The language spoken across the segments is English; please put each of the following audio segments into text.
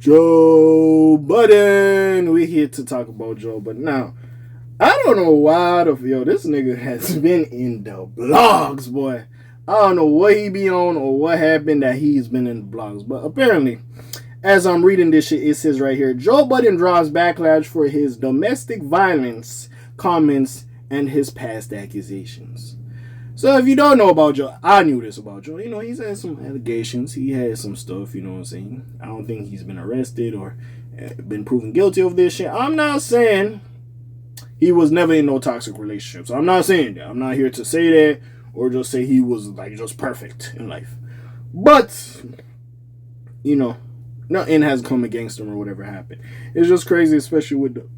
Joe Budden. We're here to talk about Joe Budden. Now, I don't know why this nigga has been in the blogs, boy. I don't know what he be on or what happened that he's been in the blogs. But apparently, as I'm reading this shit, it says right here, Joe Budden draws backlash for his domestic violence comments and his past accusations. So if you don't know about Joe, I knew this about Joe. He's had some allegations. He had some stuff, you know what I'm saying? I don't think he's been arrested or been proven guilty of this shit. I'm not saying he was never in no toxic relationships. I'm not saying that. I'm not here to say that or just say he was like just perfect in life. But, nothing has come against him or whatever happened. It's just crazy, especially with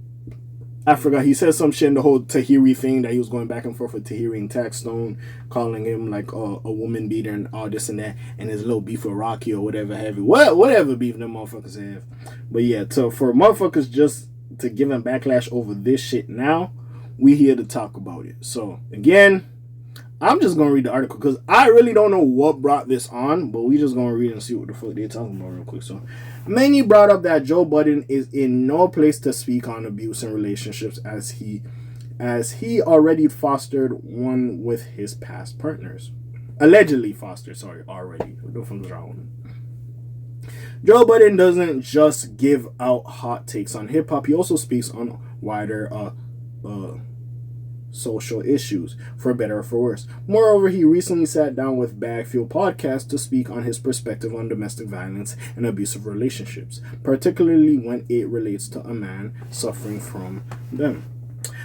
I forgot, he said some shit in the whole Tahiri thing that he was going back and forth with Tahiri and Taxstone, calling him like a woman beater and all this and that, and his little beef with Rocky or whatever have you. Whatever beef them motherfuckers have. But yeah, so for motherfuckers just to give him backlash over this shit now, we here to talk about it. So again, I'm just going to read the article because I really don't know what brought this on, but we just going to read and see what the fuck they're talking about real quick. So, many brought up that Joe Budden is in no place to speak on abuse in relationships as he already fostered one with his past partners. Allegedly fostered, already. The fuck was wrong? Joe Budden doesn't just give out hot takes on hip-hop. He also speaks on wider social issues, for better or for worse. Moreover, he recently sat down with Bagfield Podcast to speak on his perspective on domestic violence and abusive relationships, particularly when it relates to a man suffering from them.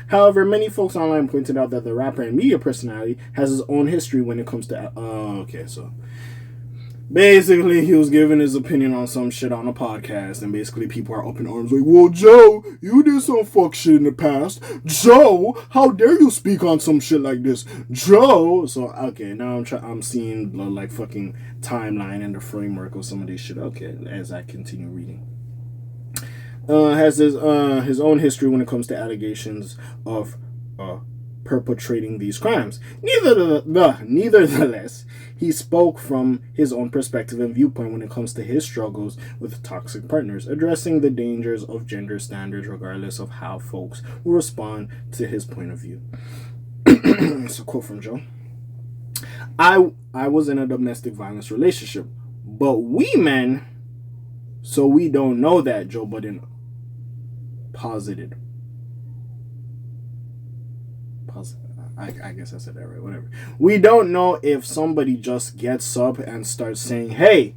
However, many folks online pointed out that the rapper and media personality has his own history when it comes to... so basically, he was giving his opinion on some shit on a podcast, and basically people are up in arms like, well, Joe, you did some fuck shit in the past. Joe, how dare you speak on some shit like this? Joe! So, okay, now I'm seeing the, like, fucking timeline and the framework of some of this shit. Okay, as I continue reading. Has his own history when it comes to allegations of perpetrating these crimes. Nevertheless, he spoke from his own perspective and viewpoint when it comes to his struggles with toxic partners, addressing the dangers of gender standards regardless of how folks will respond to his point of view. It's a quote from Joe. I was in a domestic violence relationship, but we men, so we don't know that, Joe Budden posited. I guess I said that right, whatever. We don't know if somebody just gets up and starts saying, hey,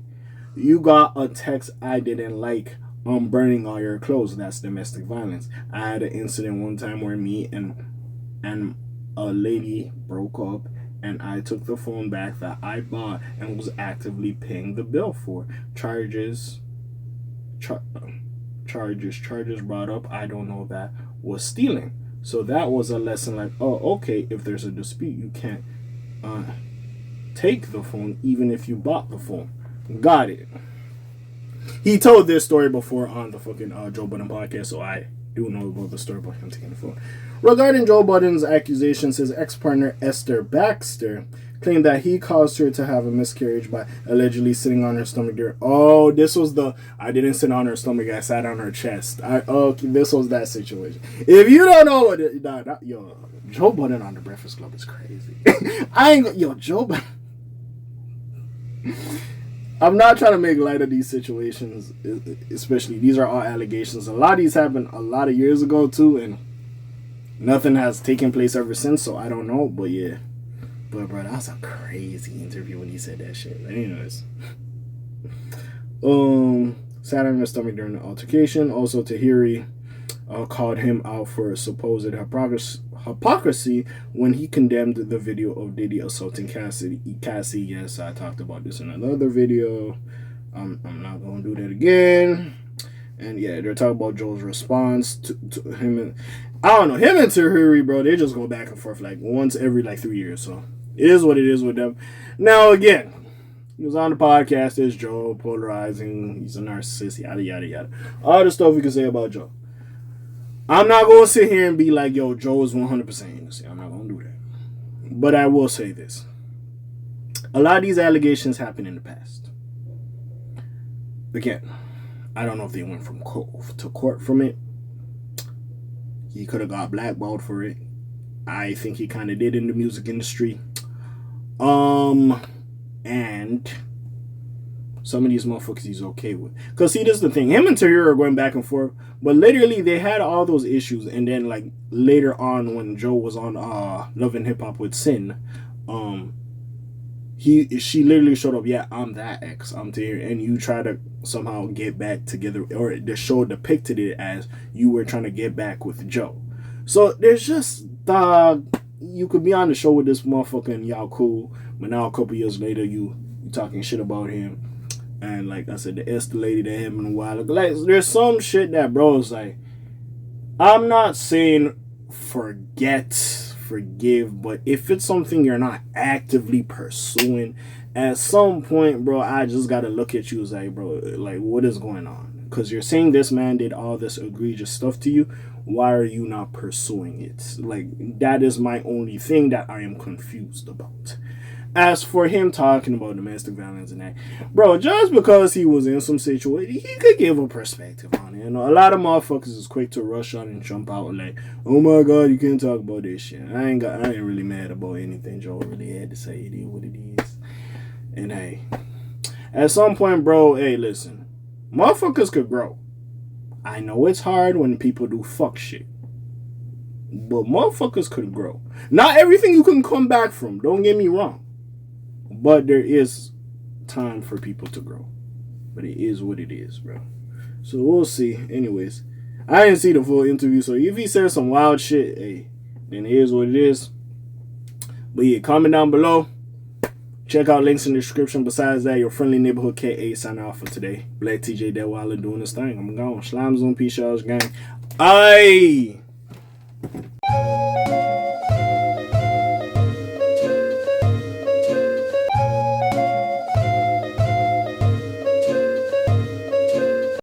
you got a text I didn't like, I'm burning all your clothes. That's domestic violence. I had an incident one time where me and a lady broke up, and I took the phone back that I bought and was actively paying the bill for. Charges brought up, I don't know, that was stealing. So that was a lesson like, oh, okay, if there's a dispute, you can't take the phone even if you bought the phone. Got it. He told this story before on the fucking Joe Budden podcast, so I do know about the story about him taking the phone. Regarding Joe Budden's accusations, his ex-partner Esther Baxter claimed that he caused her to have a miscarriage by allegedly sitting on her stomach during... Oh, this was the... I didn't sit on her stomach, I sat on her chest. This was that situation. If you don't know what... Joe Budden on the Breakfast Club is crazy. Joe Budden... I'm not trying to make light of these situations, especially these are all allegations. A lot of these happened a lot of years ago too, and nothing has taken place ever since, so I don't know, but yeah. But bro, that was a crazy interview when he said that shit. Anyways. Sat on his stomach during the altercation. Also, Tahiri called him out for supposed hypocrisy when he condemned the video of Diddy assaulting Cassie. Yes, I talked about this in another video. I'm not going to do that again. And yeah, they're talking about Joe's response to him. And I don't know, him and Tahiri, bro, they just go back and forth like once every like 3 years. So it is what it is with them. Now, again, he was on the podcast. There's Joe, polarizing. He's a narcissist, yada, yada, yada. All the stuff we can say about Joe. I'm not going to sit here and be like, yo, Joe is 100% innocent. I'm not going to do that. But I will say this. A lot of these allegations happened in the past. Again, I don't know if they went from court to court from it. He could have got blackballed for it. I think he kind of did in the music industry. And some of these motherfuckers he's okay with. Because see, this is the thing. Him and Tahir are going back and forth. But literally, they had all those issues. And then, like, later on, when Joe was on Love and Hip Hop with Sin, she literally showed up, yeah, I'm that ex, I'm Tahir. And you try to somehow get back together. Or the show depicted it as you were trying to get back with Joe. So, there's just, you could be on the show with this motherfucker and y'all cool. But now a couple years later, you talking shit about him. And like I said, the Esther lady that happened a while ago. Like, there's some shit that, bro, is like, I'm not saying forgive, but if it's something you're not actively pursuing, at some point, bro, I just gotta look at you as like, bro, like, what is going on? Because you're saying this man did all this egregious stuff to you. Why are you not pursuing it? Like, that is my only thing that I am confused about. As for him talking about domestic violence and that, bro, just because he was in some situation, he could give a perspective on it. You know, a lot of motherfuckers is quick to rush on and jump out like, oh my god, you can't talk about this shit. I ain't really mad about anything Joe really had to say. It is what it is. And hey, at some point, bro, hey, listen, motherfuckers could grow. I know it's hard when people do fuck shit, but motherfuckers could grow. Not everything you can come back from, don't get me wrong. But there is time for people to grow. But it is what it is, bro. So we'll see. Anyways, I didn't see the full interview. So if he says some wild shit, hey, then it is what it is. But yeah, comment down below. Check out links in the description. Besides that, your friendly neighborhood K.A. signing off for today. Black TJ Deadweiler doing this thing. I'm gone. Slime Zone, peace, y'all, gang. Aye.